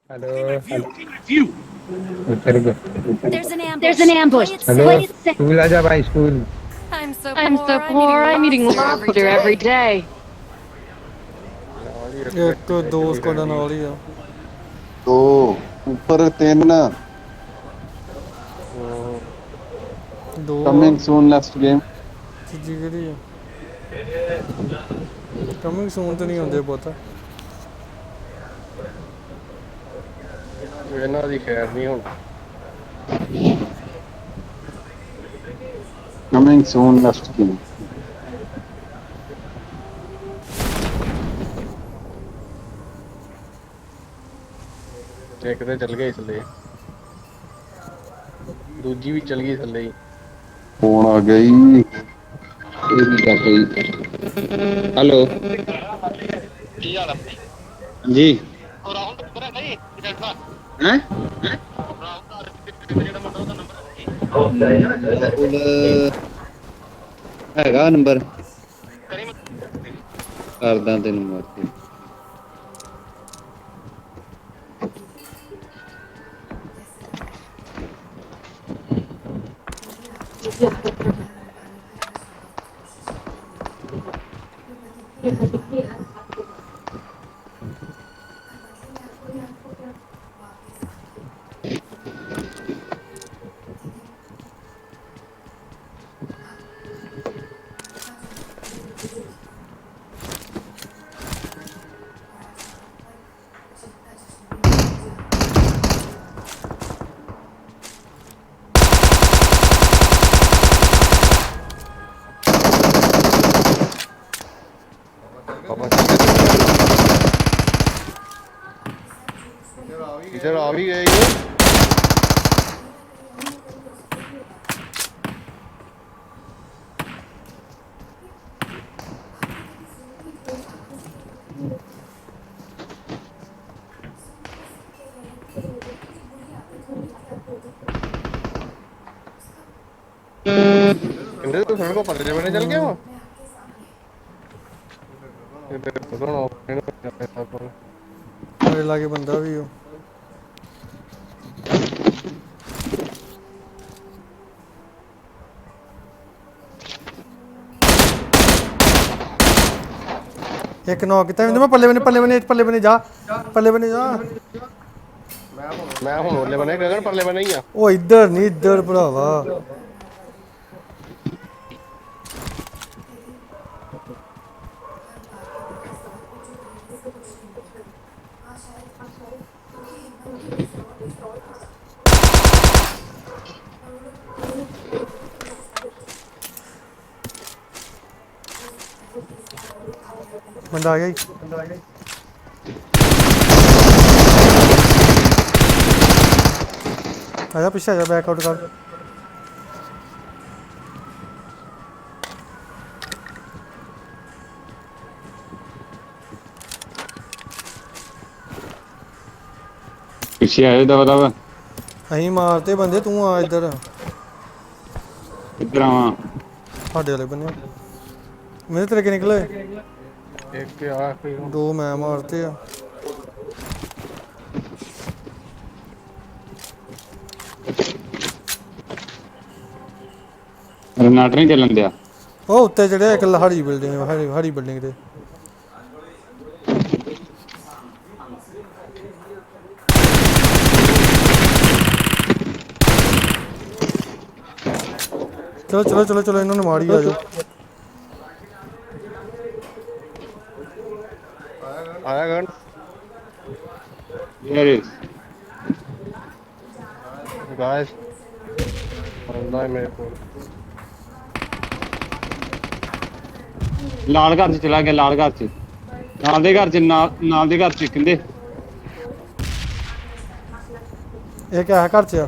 Hello hello. उतर गए। There's an There's an ambush. Play ambush. it hello. Play it safe. safe. School आजा भाई school. I'm so I'm so poor. I'm poor. eating I'm eating lobster every lobster every day. day. ਨਾਲ ਹੀ ਇੱਕ ਇੱਕ ਦੋ ਗੱਡੀ ਸਕੁਆਡਾਂ ਰਹਿੰਦੀ ਨਾਲ ਹੀ ਆ। ਦੋ ਉੱਪਰ ਤਿੰਨ ਹੂੰ ਦੋ ਆ। Coming soon next game. ਤੀਜੀ ਕਿਹੜੀ ਆ? ਕਮਿੰਗ ਸੂਨ ਤੇ ਨਹੀਂ ਹੁੰਦੇ ਪੁੱਤ। ਇਹਨਾਂ ਦੀ ਖੈਰ ਨਹੀਂ ਹੁਣ। Coming soon next game. ਇੱਕ ਤੇ ਚੱਲ ਗਈ ਥੱਲੇ, ਦੂਜੀ ਵੀ ਚੱਲ ਗਈ ਥੱਲੇ ਹੀ। ਫੋਨ ਆ ਗਈ ਇਹ ਵੀ ਕਰ ਗਈ। ਹੈਲੋ ਕੀ ਹਾਲ ਆ ਜੀ। ਉਹ ਰਾਹੁਲ ਦਾ ਨੰਬਰ ਹੈਗਾ ਜੀ ਏਜੰਟ ਦਾ ਹੈ ਰਾਹੁਲ ਦਾ ਜਿਹੜਾ ਮੁੰਡਾ ਉਹਦਾ ਨੰਬਰ ਹੈ ਜੀ ਰਾਹੁਲ ਹੈਗਾ ਨੰਬਰ। ਕਰੀ ਕਰਦਾ ਤੈਨੂੰ ਮੈਂ। ਪਾਪਾ ਕਿੱਧਰ ਚੱਲ ਗਏ? ਇੱਧਰ ਆ ਵੀ ਗਏ ਜੀ। ਕਹਿੰਦੇ ਤੂੰ ਸਾਡੇ ਕੋਲ ਪਰਲੇ ਬਣੇ ਚੱਲ ਗਿਆ ਵਾ। ਇੱਧਰ ਪਤਾ ਨਾ ਆਪਣੇ ਮੇਰੇ ਲਾਗੇ ਬੰਦਾ ਵੀ ਉਹ। ਇੱਕ ਨੌ ਕੀਤਾ ਕਹਿੰਦਾ ਮੈਂ ਪੱਲੇ ਬਨੇ ਜਾ। ਪੱਲੇ ਬਨੇ ਜਾ। ਮੈਂ ਹੁਣ ਉਹਲੇ ਬਣੇ ਗਗਨ ਪਰਲੇ ਬਣੇ ਹੀ ਆ। ਉਹ ਇੱਧਰ ਨਹੀਂ ਇੱਧਰ ਭਰਾਵਾ। ਬੰਦਾ ਆ ਗਿਆ ਜੀ। ਆਜਾ ਪਿੱਛੇ ਆਜਾ ਬੈਕ ਆਊਟ ਕਰ। ਪਿੱਛੇ ਆਏ ਦਵਾ ਦਵਾ। ਅਸੀਂ ਮਾਰਤੇ ਬੰਦੇ ਤੂੰ ਆ ਇੱਧਰ ਕਿੱਧਰ ਆਵਾਂ? ਸਾਡੇ ਵਾਲੇ ਬੰਨੇ। ਮੇਰੇ ਤੇਰੇ ਕਿ ਨਿਕਲੇ ਇੱਕ ਆ ਕੋਈ ਹੁਣ। ਦੋ ਮੈਂ ਮਾਰਤੇ ਆ। ਰਨਾਟ ਨਹੀਂ ਚੱਲਣ ਦਿਆ। ਉਹ ਉੱਤੇ ਜਿਹੜੇ ਇੱਕ ਹਰੀ ਬਿਲਡਿੰਗ ਹਰੀ ਬਿਲਡਿੰਗ ਤੇ। ਚਲੋ ਇਹਨਾਂ ਨੂੰ ਮਾਰੀ ਆ ਜਾਓ। ਆਇਆ ਗਗਨ ਯਾਰ ਗਾਇਸ ਬੰਦਾ ਹੈ ਮੇਰੇ ਕੋਲ। ਲਾਲ ਘਰ ਚ ਚਲਾ ਗਿਆ। ਲਾਲ ਘਰ ਚ ਨਾਲ ਦੇ ਘਰ ਚ ਨਾਲ ਦੇ ਘਰ ਚ ਕਹਿੰਦੇ ਇਹ ਕਿਆ ਘਰ ਚ ਆ?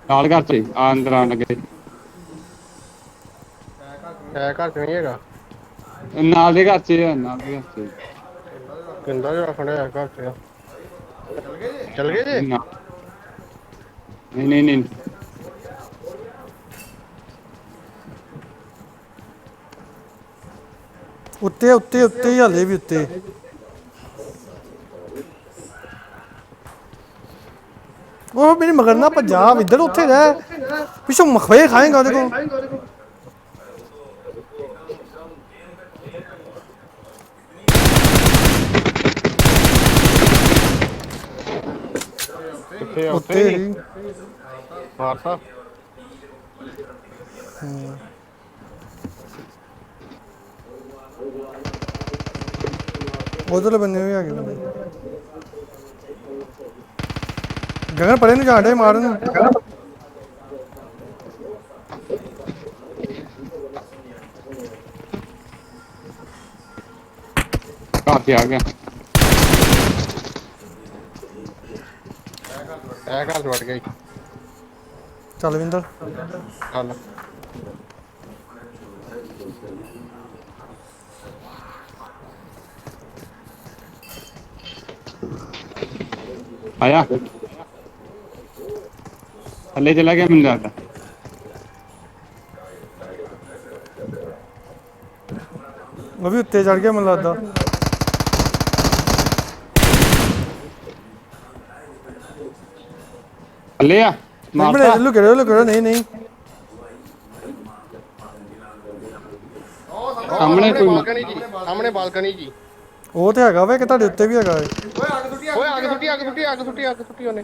ਲਾਲ ਘਰ ਚ ਆ ਅੰਦਰ ਆਣ ਲੱਗੇ। ਹੈ ਘਰ ਚ ਨਹੀਂ ਹੈਗਾ। ਨਾਲ ਦੇ ਘਰ ਚ ਨਾਲ ਦੇ ਘਰ ਚ ਕਿੰਦਾ ਜਿਹੜਾ ਖੜਿਆ ਘਰ ਚ। ਚੱਲ ਗਏ ਜੇ। ਨਹੀਂ ਉੱਤੇ ਉੱਤੇ ਉੱਤੇ ਹੀ ਹਲੇ ਵੀ ਉੱਤੇ। ਉਹ ਮੇਰੀ ਮਗਰ ਨਾ ਭੱਜਾ ਇੱਧਰ ਉੱਥੇ ਰਹਿ ਪਿੱਛੋਂ ਮਖਵੇ ਖਾਏਗਾ ਉਹਦੇ ਕੋਲ। ਕਿੱਥੇ ਆ ਉੱਤੇ ਉੱਤੇ ਹੀ ਮਾਰਤਾ ਉਧਰਲੇ ਬੰਨੇ ਵੀ ਹੈਗੇ ਬੰਦੇ। ਗਗਨ ਪਰੇ ਨੂੰ ਜਾਣ ਡੇ ਮਾਰਨ ਨੂੰ। ਘਰ ਤੇ ਆ ਗਿਆ। ਇਹ ਘਰ ਚ ਵੜ ਗਿਆ ਜੀ। ਚੱਲ ਵਿੰਦਰ। ਚੱਲ ਆਇਆ ਥੱਲੇ ਚਲਾ ਗਿਆ ਮੈਨੂੰ ਲੱਗਦਾ। ਉਹ ਵੀ ਉੱਤੇ ਚੜ ਗਿਆ ਮੈਨੂੰ ਲੱਗਦਾ। ਥੱਲੇ ਆ ਮਾਰਤਾ। ਲੁਕੇ ਰਹੋ ਨਹੀਂ ਨਹੀਂ। ਸਾਹਮਣੇ ਕੋਈ ਬਾਲਕਨੀ ਜੀ, ਸਾਹਮਣੇ ਬਾਲਕਨੀ ਜੀ। ਉਹ ਤੇ ਹੈਗਾ ਵਾ ਕਿ ਤੁਹਾਡੇ ਉੱਤੇ ਵੀ ਹੈਗਾ ਏ। ਓਏ ਅੱਗ ਸੁੱਟੀ ਉਹਨੇ।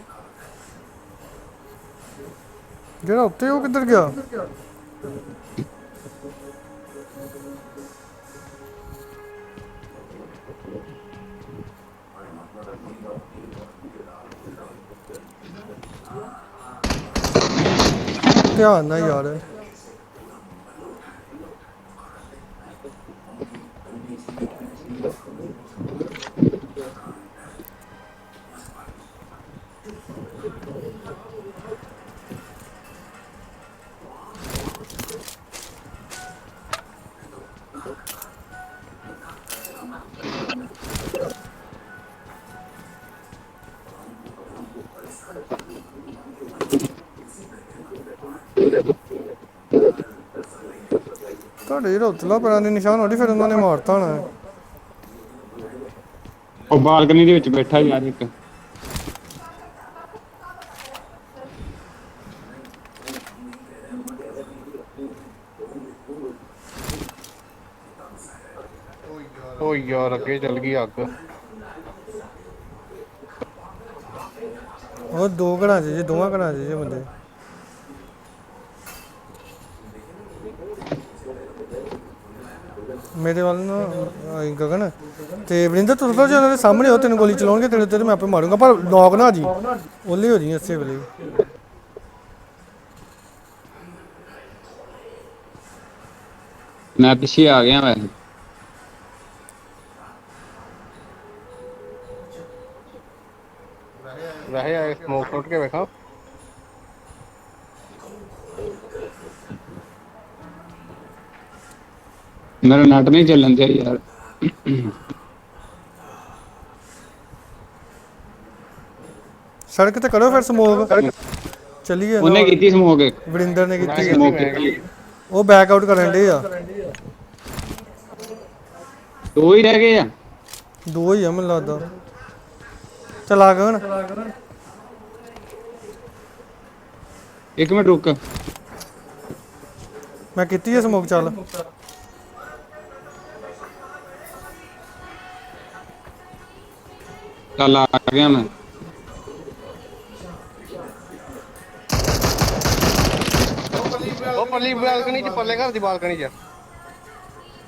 ਜਿਹੜਾ ਉੱਤੇ ਉਹ ਕਿੱਧਰ ਗਿਆ? ਧਿਆਨ ਨਾਲ ਯਾਰ। ਤੁਹਾਡੇ ਜਿਹੜਾ ਉਤਲਾ ਪੈਰਾਂ ਦੇ ਨਿਸ਼ਾਨ ਹੋਣੀ ਫਿਰ ਉਹਨਾਂ ਨੇ ਮਾਰਤਾ ਹੋਣਾ। ਉਹ ਬਾਲਕਨੀ ਦੇ ਵਿੱਚ ਬੈਠਾ ਯਾਰ ਇੱਕ। ਓ ਯਾਰ ਅੱਗੇ ਚੱਲ ਗਈ ਅੱਗ। ਉਹ ਦੋ ਘਰਾਂ 'ਚ ਜੇ ਦੋਵਾਂ ਘਰਾਂ 'ਚ ਜੇ ਬੰਦੇ। ਮੇਰੇ ਵੱਲ ਨਾ ਗਗਨ ਤੇ ਵਰਿੰਦਰ ਤੁਰ ਪਾ ਜੇ ਉਹਨਾਂ ਦੇ ਸਾਹਮਣੇ ਹੋ ਤੈਨੂੰ ਗੋਲੀ ਚਲਾਉਣਗੇ ਤੇਰੇ ਉੱਤੇ ਤੇ ਮੈਂ ਆਪੇ ਮਾਰੂੰਗਾ ਪਰ ਨੌਕ ਨਾ ਜੀ ਓਲੇ ਹੋ ਜੀ ਇਸੇ ਵੇਲੇ। ਮੈਂ ਪਿੱਛੇ ਆ ਗਿਆ ਵੈਸੇ। ਵੈਸੇ ਆਏ ਸਮੋਕ ਸੁੱਟ ਕੇ ਵੇਖਾਂ। ਮੇਰਾ ਨੈਟ ਨਹੀਂ ਚੱਲਣ ਦਿਆ ਯਾਰ। ਸੜਕ ਤੇ ਕਰੋ ਫਿਰ ਸਮੋਕ ਚੱਲੀਏ। ਉਹਨੇ ਕੀਤੀ ਸਮੋਕ ਇੱਕ। ਵਰਿੰਦਰ ਨੇ ਕੀਤੀ ਆ। ਸਮੋਕ ਕੀਤੀ। ਉਹ ਬੈਕ ਆਊਟ ਕਰਨ ਡੇ ਆ। ਦੋ ਹੀ ਰਹਿ ਗਏ ਆ। ਦੋ ਹੀ ਆ ਮੈਨੂੰ ਲੱਗਦਾ। ਚਲਾ ਗਗਨ। ਇੱਕ ਮਿੰਟ ਰੁਕ। ਮੈਂ ਕੀਤੀ ਆ ਸਮੋਕ ਚੱਲ। ਚੱਲ ਆ ਗਿਆ ਮੈਂ। ਉਹ ਪਰਲੀ ਬਾਲਕਨੀ ਚ, ਪਰਲੇ ਘਰ ਦੀ ਬਾਲਕਨੀ ਚ।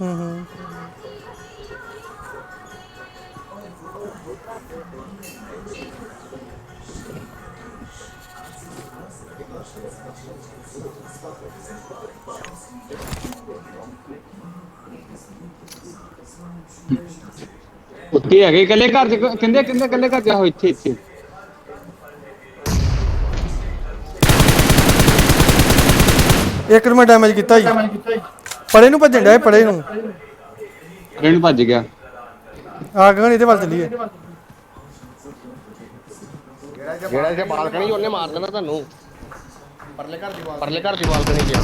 ਹੂੰ ਉੱਤੇ ਹੈਗੇ ਇਕੱਲੇ ਘਰ ਚ ਕਹਿੰਦੇ ਇਕੱਲੇ ਘਰ ਜਾ ਹੋ ਇੱਥੇ। ਇੱਕ ਨੂੰ ਮੈਂ ਡੈਮੇਜ ਕੀਤਾ ਜੀ। ਪਰੇ ਨੂੰ ਭੱਜਣ ਡਿਆ ਪਰੇ ਨੂੰ। ਰੇਣ ਭੱਜ ਗਿਆ। ਆ ਗਗਨ ਇਹਦੇ ਵੱਲ ਚੱਲੀਏ। ਜਿਹੜਾ ਜੇ ਬਾਲਕਨੀ ਉਹਨੇ ਮਾਰ ਦੇਣਾ ਤੁਹਾਨੂੰ। ਪਰਲੇ ਘਰ ਦੀ ਬਾਲਕਨੀ ਚ।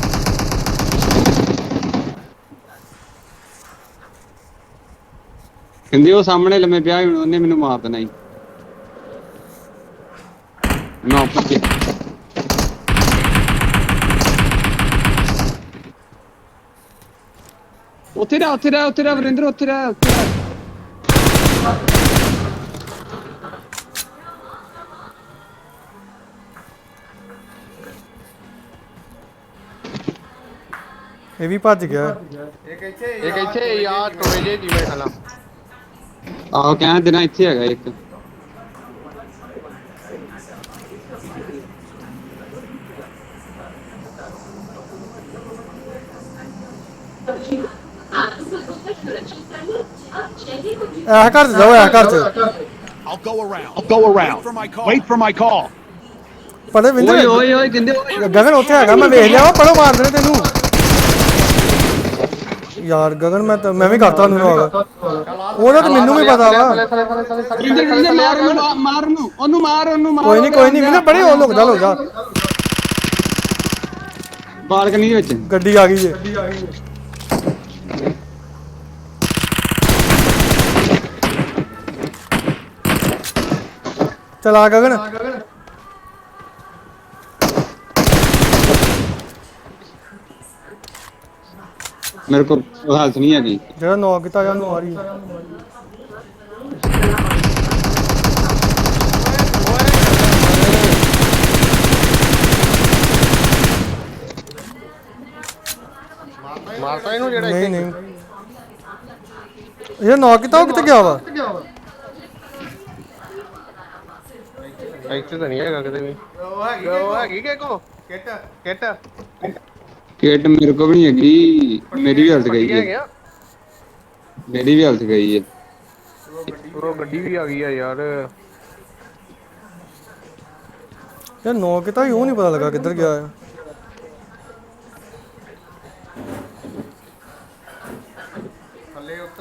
ਕਹਿੰਦੇ ਉਹ ਸਾਹਮਣੇ ਲੰਮੇ ਪਿਆ ਸੀ, ਹੁਣ ਉਹਨੇ ਮੈਨੂੰ ਮਾਰ ਦੇਣਾ ਸੀ। ਮੈਂ ਉੱਪਰ ਤੇ ਉੱਥੇ ਰਹਿ ਵਰਿੰਦਰ, ਉੱਥੇ ਰਹਿ। ਇਹ ਵੀ ਭੱਜ ਗਿਆ। ਇੱਕ ਇੱਥੇ ਯਾਰ ਟੋਏ ਜੇ ਜਿਵੇਂ ਖਾਣਾ। ਆਹੋ ਕਹਿ ਦੇਣਾ ਇੱਥੇ ਹੈਗਾ ਇੱਕ। ਇਹ ਘਰ ਚ ਜਾਓ, ਇਹ ਘਰ ਚ। I'll go around. Wait for my call. ਪਤਾ ਵਿੰਦਰ ਓਏ ਕਹਿੰਦੇ ਓਏ ਗਗਨ ਉੱਥੇ ਹੈਗਾ, ਮੈਂ ਵੇਖ ਲਿਆ ਵਾ, ਪੜੋ ਮਾਰ ਦੇਣੇ ਤੈਨੂੰ ਯਾਰ। ਗਗਨ ਮੈਂ ਵੀ ਕਰਤਾ ਉਹਨੂੰ ਨੌਕ, ਉਹਦਾ ਤਾਂ ਮੈਨੂੰ ਵੀ ਪਤਾ ਵਾ। ਮਾਰ ਉਹਨੂੰ ਮਾਰ। ਕੋਈ ਨਹੀਂ ਵਿੰਦਰ ਬੜੇ ਉਹ ਲੁਕ ਜਾ। ਬਾਲਕਨੀ ਵਿੱਚ ਗੱਡੀ ਆ ਗਈ ਜੇ। ਚਲਾ ਗਗਨ। ਮੇਰੇ ਕੋਲ ਹਾਲਤ ਨਹੀਂ ਹੈਗੀ। ਜਿਹੜਾ ਨੌਕ ਕੀਤਾ ਜਾਂ ਨੂੰ ਆ ਰਹੀ। ਮਾਰਤਾ ਇਹਨੂੰ ਜਿਹੜਾ ਨਹੀਂ ਇਹ ਨੌਕ ਕੀਤਾ, ਉਹ ਕਿੱਥੇ ਗਿਆ ਵਾ? ਇੱਥੇ ਤਾਂ ਨਹੀਂ ਹੈਗਾ ਕਿਤੇ ਵੀ। ਉਹ ਹੈਗੀ ਕਿ ਕੋ ਕਿੱਟ ਕਿਟ ਮੇਰੇ ਕੋਲ ਵੀ ਨਹੀਂ ਹੈਗੀ। ਮੇਰੀ ਵੀ ਹਾਲਤ ਗਈ ਹੈ। ਮੇਰੀ ਵੀ ਹਾਲਤ ਗਈ ਹੈ। ਉਹ ਗੱਡੀ ਵੀ ਆ ਗਈ ਆ ਯਾਰ। ਯਾਰ ਨੌਕ ਕੀਤਾ ਉਹ ਨਹੀਂ ਪਤਾ ਲੱਗਾ ਕਿੱਧਰ ਗਿਆ ਆ।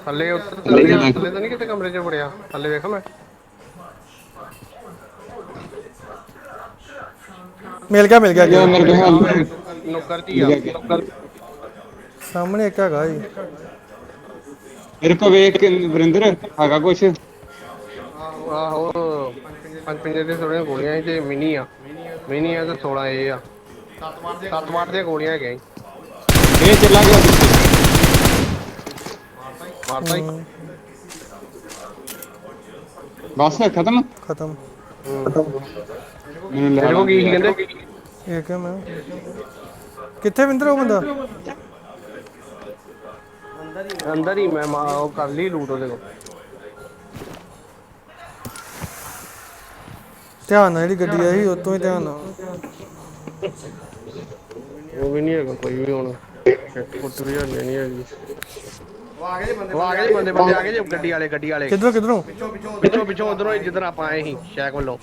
ਥੱਲੇ ਉੱਤਰ ਥੱਲੇ ਤਾਂ ਨਹੀਂ ਕਿਤੇ ਕਮਰੇ 'ਚ ਵੜਿਆ। ਥੱਲੇ ਵੇਖੋ ਮੈਂ ਮਿਲ ਗਿਆ ਮੇਰੇ ਕੋਲ ਨੁੱਕਰ 'ਚ ਹੀ ਆ। ਸਾਹਮਣੇ ਇੱਕ ਹੈਗਾ ਜੀ। ਮੇਰੇ ਕੋਲ ਵੇਖ ਕੇ ਵਰਿੰਦਰ ਹੈਗਾ ਕੁਛ। ਆਹੋ ਪੰਜ ਪਿੰਜੇ ਦੇ ਥੋੜੀਆਂ ਗੋਲੀਆਂ ਸੀ ਤੇ ਮਿਨੀ ਆ ਤੇ 16 ਇਹ ਆ। 7 ਵਾਰ ਦੀਆਂ ਗੋਲੀਆਂ ਹੈਗੀਆਂ। ਇਹ ਚੱਲਾ ਗਿਆ ਮਾਰਤਾ ਹੀ। ਬਸ ਖਤਮ। ਮੈਨੂੰ ਲੈ ਦੇਖੋ ਕੀ ਕਹਿੰਦੇ। ਇਹ ਕਿ ਮੈਂ ਕਿੱਥੇ ਵਿੰਦਰ ਉਹ ਬੰਦਾ? ਅੰਦਰ ਹੀ ਮੈਂ ਉਹ ਕਰ ਲਈ ਲੂਟ ਉਹਦੇ ਕੋਲ। ਧਿਆਨ ਨਾਲ ਜਿਹੜੀ ਗੱਡੀ ਆਈ ਉਤੋਂ ਹੀ ਧਿਆਨ ਨਾਲ। ਉਹ ਵੀ ਨਹੀਂ ਹੈਗਾ ਕੋਈ ਵੀ ਹੁਣ। ਫੁੱਟ ਵੀ ਨਹੀਂ ਹੈਗੀ। ਉਹ ਆ ਗਏ ਬੰਦੇ ਆ ਗਏ ਗੱਡੀ ਵਾਲੇ। ਕਿੱਧਰੋਂ ਪਿੱਛੋਂ ਉਧਰੋਂ ਜਿੱਧਰ ਆਪਾਂ ਆਏ ਸੀ ਸ਼ੈਕ ਵੱਲੋਂ।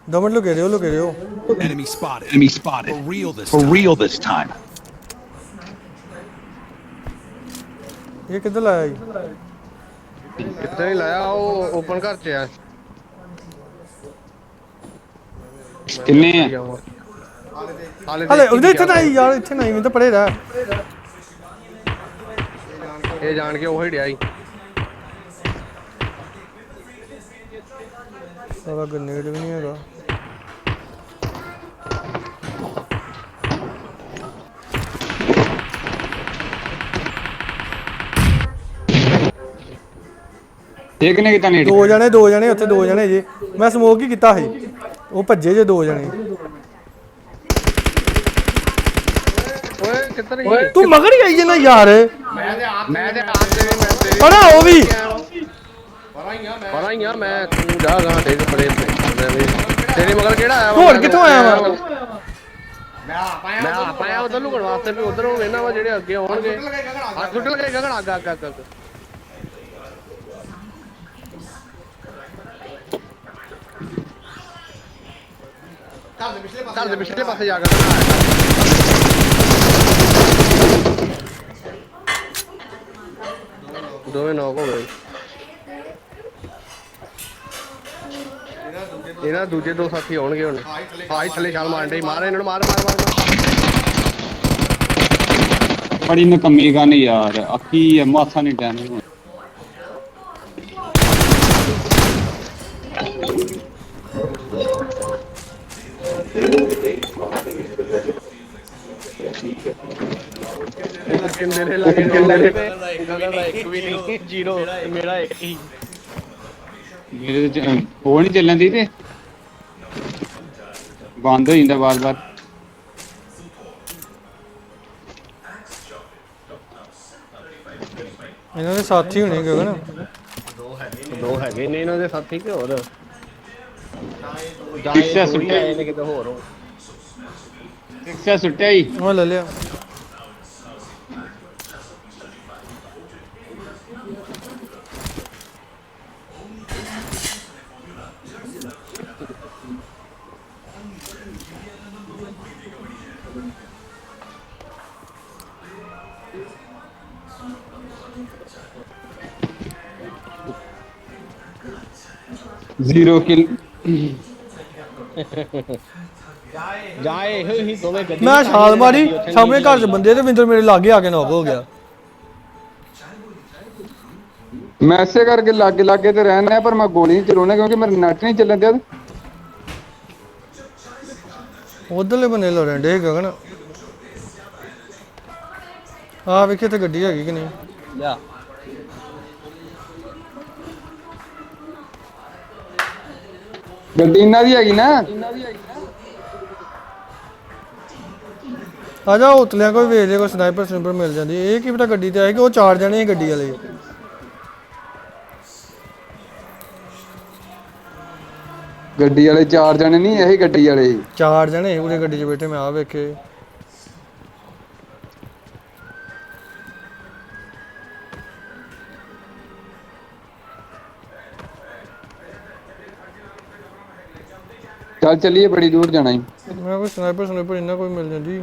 ਦਮਨ ਲੁਕੇ ਰਿਓ। Enemy spotted. For real this time. ਇਹ ਕਿੱਧਰ ਲਾਇਆ ਜੀ? ਕਿੱਥੇ ਨਹੀਂ ਲਾਇਆ, ਉਹ ਓਪਨ ਘਰ 'ਚ ਆ। ਕਿੰਨੇ ਆ? ਹਲੇ ਉਹਦੇ ਇੱਥੇ ਨਹੀਂ ਯਾਰ, ਇੱਥੇ ਨਹੀਂ। ਮੈਨੂੰ ਤਾਂ ਪੜੇ ਰਹਿ। ਇਹ ਜਾਣ ਕੇ ਉਹ ਹੀ ਡਿਆ ਸੀ। ਸਾਰਾ ਗ੍ਰੇਨੇਡ ਵੀ ਨਹੀਂ ਹੈਗਾ। ਇਹ ਕਿਨੇ ਕੀਤਾ ਨੇੜ? ਦੋ ਜਣੇ ਉੱਥੇ 2 ਜਣੇ ਜੇ। ਮੈਂ ਸਮੋਕ ਹੀ ਕੀਤਾ ਸੀ, ਉਹ ਭੱਜੇ ਜੇ 2 ਜਣੇ। ਓਏ ਕਿੱਧਰ ਗਈ? ਤੂੰ ਮਗਰ ਹੀ ਆਈ ਜੇ ਨਾ ਯਾਰ। ਮੈਂ ਤੇ ਆਪ ਤੇਰੇ ਪੜਾ ਉਹ ਵੀ ਪਰਾਂ ਹੀ ਆ ਮੈਂ। ਤੂੰ ਜਾ ਗਾ ਦੇ ਪਰੇ ਤੇਰੇ ਮਗਰ ਕਿਹੜਾ ਆਇਆ? ਹੋਰ ਕਿੱਥੋਂ ਆਇਆ ਵਾ? ਮੈਂ ਆਪ ਆਇਆ ਉਧਰ ਲੁਕਣ ਵਾਸਤੇ ਵੀ ਉਧਰ ਨੂੰ ਵੇਖਣਾ ਵਾ ਜਿਹੜੇ ਅੱਗੇ ਆਉਣਗੇ। ਹੱਥ ਸੁੱਟ ਲਗੇ ਗਗਨ ਅੱਗ। ਘਰ ਦੇ ਪਿਛਲੇ ਪਾਸੇ ਜਾ ਕੇ ਦੋਵੇਂ ਨੌਕ ਹੋ ਗਏ। ਇਹਨਾਂ ਦੂਜੇ 2 ਸਾਥੀ ਆਉਣਗੇ ਹੁਣ। ਥੱਲੇ ਛਾਲ ਮਾਰਨ ਦੇ। ਮਾਰ ਇਹਨਾਂ ਨੂੰ, ਮਾਰ। बड़ी नकम्मी गन यार अक्की है माथा नहीं टैन किन्ने ने लगे गगन का एक भी नहीं 0 मेरा एक ही मेरे ते वो नहीं चलन दी ते बंद हो जाता बार बार ਇਹਨਾਂ ਦੇ ਸਾਥੀ ਹੋਣੇ ਗਗਨ ਦੋ ਹੈਗੇ ਨੇ ਇਹਨਾਂ ਦੇ ਸਾਥੀ ਕਿ ਹੋਰ किस्सा ਜਾਏ सुट्टे ਆਏ ਨੇ ਕਿਤੇ ਹੋਰ किस्सा सुट्टे ही ਉਹ ਲੈ ਲਿਆ जीरो किल ਜਾਏ ਹੀ ਦੋਵੇਂ ਗੱਡੀ ਮੈਂ ਛਾਲ ਮਾਰੀ ਸਾਹਮਣੇ ਘਰ 'ਚ ਬੰਦੇ ਤੇ ਵਿੰਦਰ ਮੇਰੇ ਲਾਗੇ ਆ ਕੇ ਨੌਕ ਹੋ ਗਿਆ मैं ऐसे करके लागे लागे तो रहना है पर मैं गोली नहीं चलाना क्योंकि मेरा नेट नहीं चलन दिया ਉਧਰਲੇ ਬੰਨੇ ਲੜਨ ਡੇ ਗਗਨ ਆ ਵੇਖੇ ਤੇ ਗੱਡੀ ਹੈਗੀ ਕਿ ਨਹੀਂ ਲਿਆ गड्डी इन्ना दी हैगी ना ਆ ਜਾ ਉਤਲਿਆਂ ਕੋਈ ਵੇਚ ਦੇ ਕੋਈ ਸਨਾਈਪਰ ਸਨੂਪਰ ਮਿਲ ਜਾਂਦੀ ਇਹ ਕੀ ਪਤਾ ਗੱਡੀ ਤੇ ਆਏ ਕਿ ਉਹ 4 ਜਣੇ ਸੀ ਗੱਡੀ ਵਾਲੇ गड्डी वाले 4 जने नहीं यही गड्डी वाले 4 ਜਣੇ ਸੀ ਉਹਦੇ ਗੱਡੀ 'ਚ ਬੈਠੇ ਮੈਂ ਆ ਵੇਖੇ चल चलिए बड़ी दूर जाना ही ਮੈਂ ਕੋਈ ਸਨਾਈਪਰ ਸਨੂਪਰ ਇੰਨਾ ਕੋਈ ਮਿਲ ਜਾਂਦੀ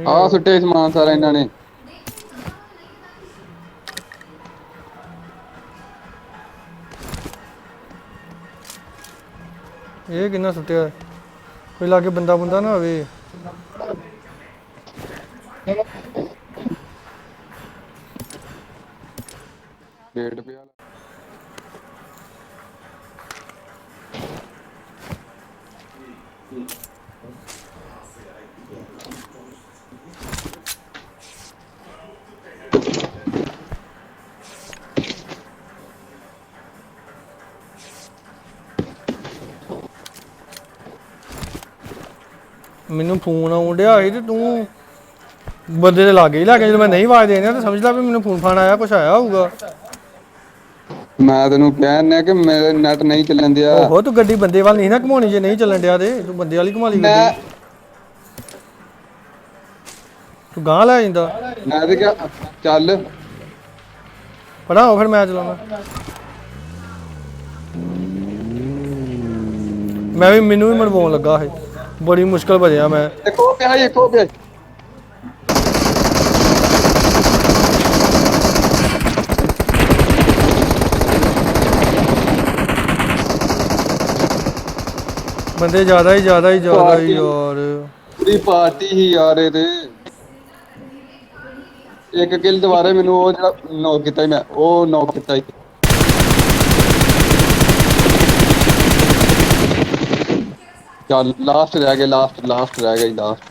आ सुट्टे समान सारा इन्होंने ਇਹ ਕਿੰਨਾ ਸੁੱਟਿਆ ਕੋਈ ਲਾਗੇ ਬੰਦਾ ਬੰਦਾ ਨਾ ਹੋਵੇ डेढ़ पे ਮੈਨੂੰ ਫੋਨ ਆਉਣ ਡਿਆ ਸੀ ਤੇ ਤੂੰ ਬੰਦੇ ਦੇ ਲਾਗੇ ਹੀ ਲੱਗ ਗਿਆ ਜਦੋਂ ਮੈਂ ਨਹੀਂ ਆਵਾਜ਼ ਦੇਣੀ ਤਾਂ ਸਮਝ ਲਾ ਵੀ ਮੈਨੂੰ ਫੋਨ ਫਾਨ ਆਇਆ ਕੁਛ ਆਇਆ ਹੋਊਗਾ मैं तेन कहना कि मेरे नेट नहीं चलन दिया ਓਹੋ ਤੂੰ ਗੱਡੀ ਬੰਦੇ ਵੱਲ ਨਹੀਂ ਨਾ ਘਮਾਉਣੀ ਜੇ ਨਹੀਂ ਚੱਲਣ ਡਿਆ ਤੇ ਤੂੰ ਬੰਦੇ ਵਾਲੀ ਘਮਾ ਲਈ मैं ਗੱਡੀ ਤੂੰ ਗਾਂ ਲੈ ਜਾਂਦਾ मैं तो क्या चल ਪੜਾ ਹੋ ਫਿਰ ਮੈਂ ਚਲਾਉਣਾ ਮੈਂ ਵੀ ਮੈਨੂੰ ਵੀ ਮਰਵਾਉਣ ਲੱਗਾ ਹੈ ਬੜੀ ਮੁਸ਼ਕਲ ਭਜਿਆ ਮੈਂ देखो क्या है देखो क्या ਬੰਦੇ ਜ਼ਿਆਦਾ ਹੀ ਯਾਰ पूरी पार्टी ही यार ये ते एक किल दोबारा मैनू वो जेड़ा नॉक कीता मैं वो नॉक कीता चल लास्ट रह गया लास्ट रह गई लास्ट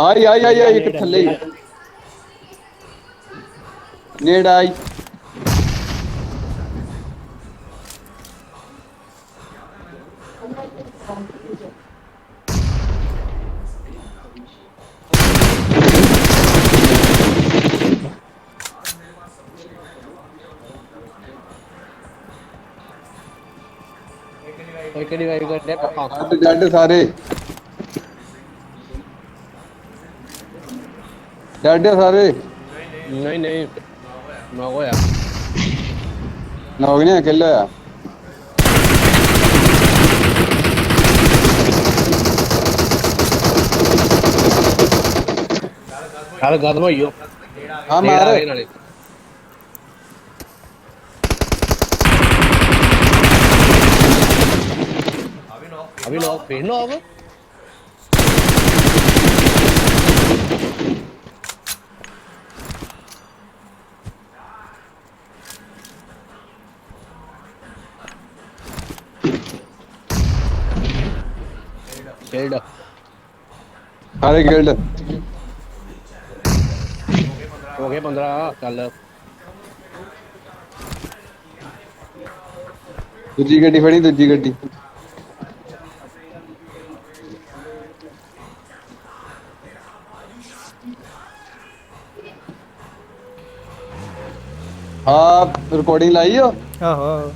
आई एक थल्ले नेड़ आई एक रिवाइव करने पक्का डेड सारे डेड सारे नहीं ना होया नॉक नहीं किल होया ਚੱਲ ਗਦਮ ਹੋਈਓ हाँ मार ਨਾਲੇ अभी नॉक फिर नॉक खेल्ड ਸਾਰੇ ਗਿਲਡ हो गए 15 चल ਦੂਜੀ ਗੱਡੀ ਫੜੀ ਦੂਜੀ ਗੱਡੀ ਹਾਂ ਰਿਕਾਰਡਿੰਗ ਲਾਈ ਹੋ ਆਹੋ ਆਹੋ।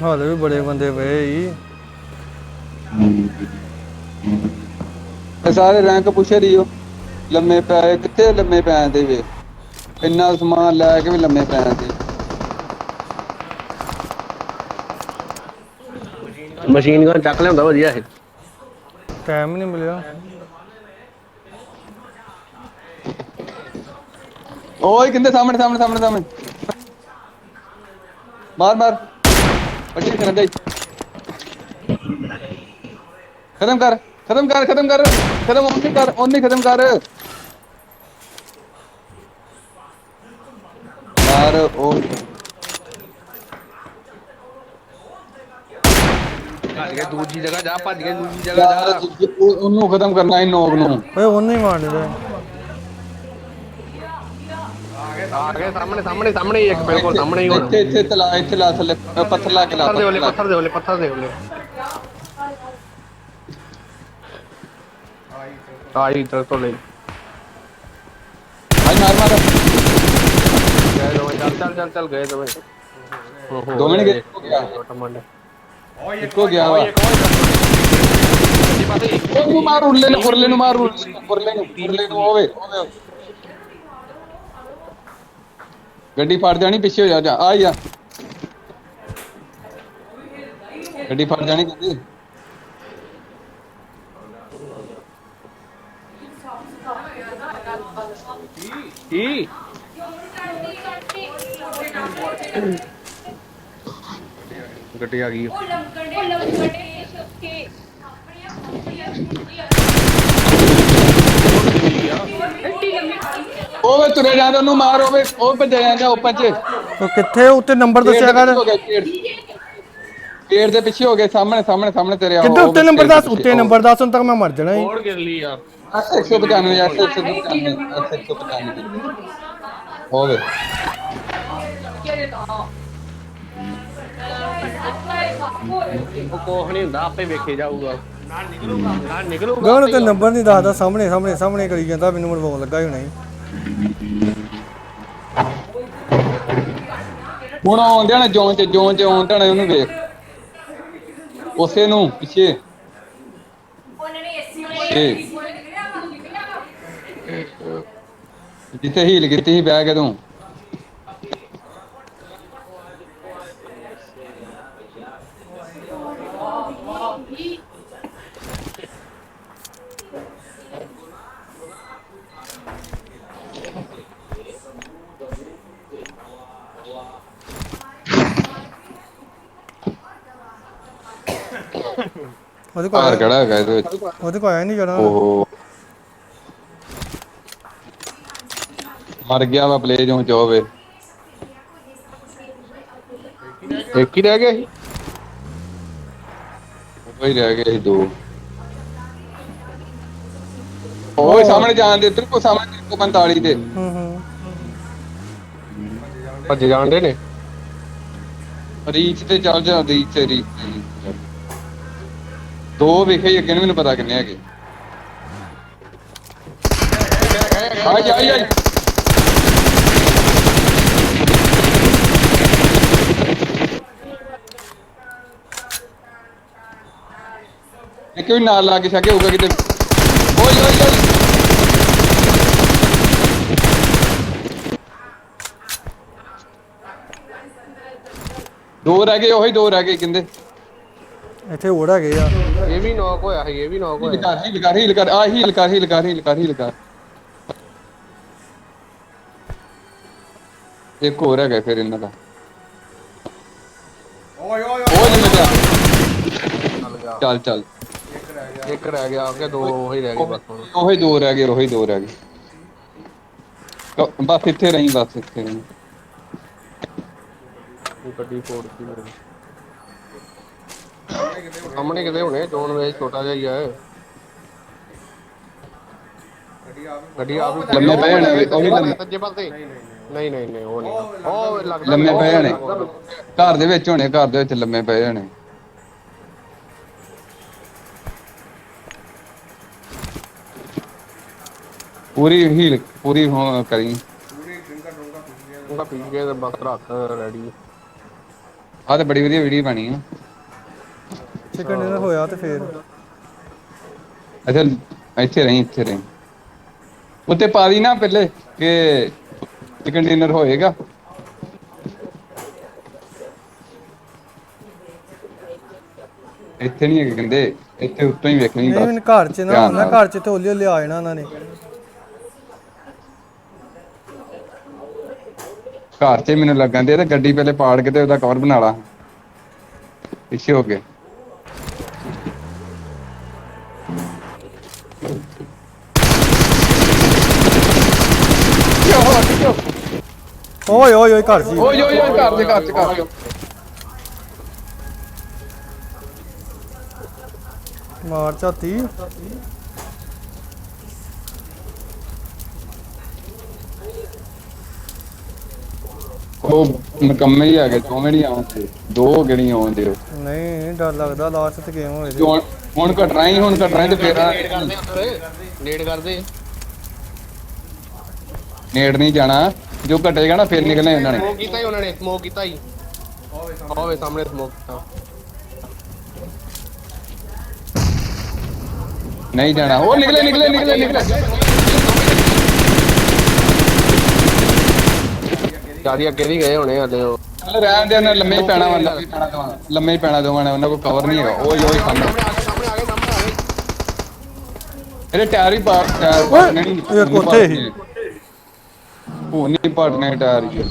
ਹਾਲੇ ਵੀ ਬੜੇ ਬੰਦੇ ਪਏ ਈ। ਇਹ ਸਾਰੇ ਰੈਂਕ ਪੁੱਛ ਰਹੀਓ ਲੰਮੇ ਪੈ ਕਿੱਥੇ ਲੰਮੇ ਪੈ ਦੇ ਵੇ ਇੰਨਾ ਸਮਾਨ ਲੈ ਕੇ ਵੀ ਲੰਮੇ ਪੈ ਦੇ मशीन गन चक लिया वधिया है ਟਾਈਮ ਹੀ ਨਹੀਂ ਮਿਲਿਆ। ਓਏ ਕਿੰਦੇ ਸਾਹਮਣੇ ਸਾਹਮਣੇ ਸਾਹਮਣੇ ਸਾਹਮਣੇ ਮਾਰ ਮਾਰ ਪੱਟੀ ਕਰਨ ਦੇ ਖਤਮ ਕਰ ਖਤਮ ਕਰ ਖਤਮ ਕਰ ਖਤਮ ਉਹਨੇ ਖਤਮ ਕਰ ਯਾਰ ਉਹ भज गए दूसरी जगह जा भज गए दूसरी जगह जा ਉਹਨੂੰ ਖਤਮ ਕਰਨਾ ਹੈ ਨੋਕ ਨੂੰ ਓਏ ਉਹਨੂੰ ਹੀ ਮਾਰਨੇ ਦੇ। आ गए सामने सामने सामने ही एक बिल्कुल सामने ही होना ਇੱਥੇ ਲਾ ਥੱਲੇ ਪੱਥਰ ਲਾ ਕੇ ਲਾ पत्थर दे बोले पत्थर दे बोले आई इधर तो ले ਭਾਈ ਮਾਰ ਮਾਰ गए तो चल चल चल चल गए तो भाई 2 ਮਿੰਟ ਗਏ ਹੋ ਗਿਆ टमाटर ਇੱਕੋ ਗਿਆ ਵਾ ਉਹਨੂੰ ਮਾਰ ਉਰਲੇ ਨੂੰ ਮਾਰ ਉਰਲੇ ਨੂੰ ਹੋਵੇ ਗੱਡੀ ਫੜ ਜਾਣੀ ਪਿੱਛੇ ਹੋ ਜਾ ਆ ਜਾ ਗੱਡੀ ਫੜ ਜਾਣੀ ਕਿੱਥੇ ई गड्डी आ गई ਓਏ ਤੁਰੇ ਜਾਂਦਾ ਉਹਨੂੰ ਮਾਰ ਹੋਵੇ ਉਹ ਭੱਜਿਆ ਜਾਂਦਾ ਓਪਨ ਚ ਉਹ ਕਿੱਥੇ ਉੱਤੇ ਨੰਬਰ ਦੱਸਿਆ ਕਰ। ਪੇੜ ਦੇ ਪਿੱਛੇ ਹੋ ਗਏ ਸਾਹਮਣੇ ਤੇਰੇ ਆ ਕਿੱਥੇ ਉੱਤੇ ਨੰਬਰ ਦੱਸ ਉੱਤੇ ਨੰਬਰ ਦੱਸ ਹੁਣ ਤੱਕ ਮੈਂ ਮਰ ਜਾਣਾ ਸੀ। और गिर ली यार 195 ਹੋਵੇ कोह नहीं हुंदा आपे वेखे जाऊगा ना निकलूगा ਗਾਣ ਉੱਤੇ ਨੰਬਰ ਨਹੀਂ ਦੱਸਦਾ ਸਾਹਮਣੇ ਕਰੀ ਜਾਂਦਾ ਮੈਨੂੰ ਮਰਵਾਉਣ ਲੱਗਾ ਹੀ ਹੋਣਾ ਸੀ। ਹੁਣ ਆਉਂਦੇ ਨਾ ਜੋਨ ਚ ਆਉਂਦਾ ਨਾ ਉਹਨੂੰ ਵੇਖ ਉਸੇ ਨੂੰ ਪਿੱਛੇ ਜਿੱਥੇ ਹੀਲ ਕੀਤੀ ਸੀ ਬੈਗ ਤੂੰ ਉਹਦੇ ਘਰ ਕੋਲ ਕਿਹੜਾ ਹੈਗਾ ਇਹਦੇ ਵਿੱਚ ਉਹਦੇ ਕੋਲ ਆਇਆ ਨਹੀਂ ਜਾਣਾ। ਓਹੋ ਮਰ ਗਿਆ ਵਾ ਪਲੇ ਜੋ ਚ ਹੋਵੇ एक ही रह गया ही ਉਹੀ ਰਹਿ ਗਏ ਸੀ 2 ਓਏ ਸਾਹਮਣੇ ਜਾਣ ਦੇ ਤੇਰੇ ਕੋ ਸਾਹਮਣੇ 45 ਤੇ ਹੂੰ भज जान दे ने ਰੀਚ ਤੇ ਚੱਲ ਜਾ ਰੀਚ ਤੇ ਦੋ ਵੇਖੇ ਅੱਗੇ ਨੂੰ ਮੈਨੂੰ ਪਤਾ ਕਿੰਨੇ ਹੈਗੇ ਆਈ ਇੱਕ ਵੀ ਨਾਲ ਲਾ ਕੇ ਛੱਗੇ ਹੋਊਗਾ ਕਿਤੇ ਓਏ ਦੋ ਰਹਿ ਗਏ ਉਹੀ 2 ਰਹਿ ਗਏ ਕਹਿੰਦੇ ਇੱਥੇ ਹੋਰ ਹੈਗੇ ਆ। ये भी नॉक होया है ये भी नॉक होया ਹੀਲ ਕਰ ਇੱਕ ਹੋਰ ਹੈਗਾ ਫਿਰ ਇਹਨਾਂ ਦਾ। ਓਏ ਓਏ ਉਹ ਜਿੰਨੇ ਪਿਆ। ਚੱਲ ਗਿਆ। ਚੱਲ ਚੱਲ। ਇੱਕ ਰਹਿ ਗਿਆ ਅੱਗੇ ਦੋ ਉਹੀ ਰਹਿ ਗਏ ਬਸ ਹੁਣ। ਉਹੀ ਦੋ ਰਹਿ ਗਏ, ਉਹੀ ਦੋ ਰਹਿ ਗਏ। ਬਸ ਇੱਥੇ ਰਹੀਂ, ਬਸ ਇੱਥੇ ਰਹੀਂ। ਗੱਡੀ ਫੋੜਤੀ ਮੇਰੇ ਸਾਹਮਣੇ ਕਿਤੇ ਹੋਣੇ, ਜੋਨ ਵੇਚ ਛੋਟਾ ਜਿਹਾ ਹੀ ਹੈ। ਗੱਡੀ ਆਪ ਹੀ ਲੰਮੇ ਪਏ ਹੋਣੇ, ਉਹ ਵੀ ਲੰਮੇ ਸੱਜੇ ਪਾਸੇ। ਨਹੀਂ ਨਹੀਂ ਨਹੀਂ ਉਹ ਨਹੀਂ, ਉਹ ਲੱਗਦਾ ਲੰਮੇ ਪਏ ਹੋਣੇ। ਘਰ ਦੇ ਵਿੱਚ ਹੋਣੇ, ਘਰ ਦੇ ਵਿੱਚ ਲੰਮੇ ਪਏ ਹੋਣੇ। ਪੂਰੀ ਹੀਲ ਪੂਰੀ ਹੋ ਕਰੀ। ਉਹਦਾ ਪੀ ਕੇ ਤੇ ਬਸ ਰੱਖ ਰੈਡੀ। ਆਹ ਤੇ ਬੜੀ ਵਧੀਆ ਵੀਡੀਓ ਬਣੀ ਆ। ਚਿਕਨ ਡਿਨਰ ਹੋਇਆ ਤੇ ਫੇਰ ਅੱਛਾ ਇੱਥੇ ਰਹੀਂ, ਇੱਥੇ ਰਹੀਂ। ਉੱਤੇ ਪਾ ਦੀ ਨਾ ਪਹਿਲੇ ਕਿ ਚਿਕਨ ਡਿਨਰ ਹੋਏਗਾ। ਇੱਥੇ ਨਹੀਂ ਹੈਗੇ ਕਹਿੰਦੇ, ਇੱਥੇ ਉੱਤੋਂ ਹੀ ਵੇਖਣੀ ਨਹੀਂ ਬਸ। ਮੈਨੂੰ ਘਰ 'ਚ ਨਾ ਧਿਆਨ ਆਉਣਾ, ਨਾਲ। ਘਰ 'ਚ ਤੇ ਹੌਲੀ ਹੌਲੀ ਆ ਜਾਣਾ ਉਹਨਾਂ ਨੇ। ਘਰ 'ਚ ਮੈਨੂੰ ਲੱਗਣ ਦੇ ਤੇ ਗੱਡੀ ਪਹਿਲੇ ਪਾੜ ਕੇ ਤੇ ਉਹਦਾ ਕਵਰ ਬਣਾ ਲਾ ਪਿੱਛੇ ਹੋ ਕੇ। ਓਏ ਓਏ ਓਏ ਘਰ ਸੀ। ਓਏ ਓਏ ਓਏ ਘਰ ਦੇ ਘਰ 'ਚ ਘਰ। ਮਾਰ ਝਾਤੀ। ਉਹ ਨਕੰਮੇ ਹੀ ਹੈਗੇ, ਦੋਵੇਂ ਨਹੀਂ ਆਉਂਦੇ, ਦੋ ਕਿਹੜੀਆਂ ਆਉਂਦੇ ਹੋ। ਨਹੀਂ ਡਰ ਲੱਗਦਾ ਲਾਸਟ ਤੇ ਗੇਮ ਹੋਏ ਤੇ। ਹੁਣ ਘਟਣਾ ਹੀ, ਹੁਣ ਘਟਣਾ ਤੇ ਫੇਰ ਲੇਟ ਕਰਦੇ ਨੇੜ ਨਹੀਂ ਜਾਣਾ, ਜੋ ਘਟੇਗਾ ਨਾ ਫੇਰ ਨਿਕਲਣਾ ਇਹਨਾਂ ਨੇ। ਸਮੋਕ ਕੀਤਾ ਹੀ ਉਹਨਾਂ ਨੇ, ਸਮੋਕ ਕੀਤਾ ਹੀ। ਹੋਵੇ ਸਾਹਮਣੇ ਸਮੋਕ ਕੀਤਾ। ਨਹੀਂ ਜਾਣਾ, ਉਹ ਨਿਕਲੇ ਨਿਕਲੇ ਨਿਕਲੇ ਨਿਕਲੇ। ਜਿਆਦਾ ਅੱਗੇ ਵੀ ਗਏ ਹੋਣੇ ਹਲੇ ਉਹ। ਚੱਲ ਰਹਿਣ ਦੇ, ਉਹਨਾਂ ਲੰਮੇ ਹੀ ਪੈਣਾ ਵਾ, ਲੰਮੇ ਹੀ ਪੈਣਾ ਦੋਵਾਂ ਨੇ, ਉਹਨਾਂ ਕੋਲ ਕਵਰ ਨਹੀਂ ਹੈਗਾ। ਓਏ ਓਏ ਸਾਹਮਣੇ ਸਾਹਮਣੇ ਆ ਗਏ, ਸਾਹਮਣੇ ਆ ਗਏ। ਇਹਦੇ ਟਾਇਰ ਹੀ ਪਾੜ ਨਹੀਂ ਇੱਕ ਉੱਥੇ ਹੀ। ਉਹ ਨਹੀਂ ਪਾੜਨੇ ਟਾਇਰ ਹੀ।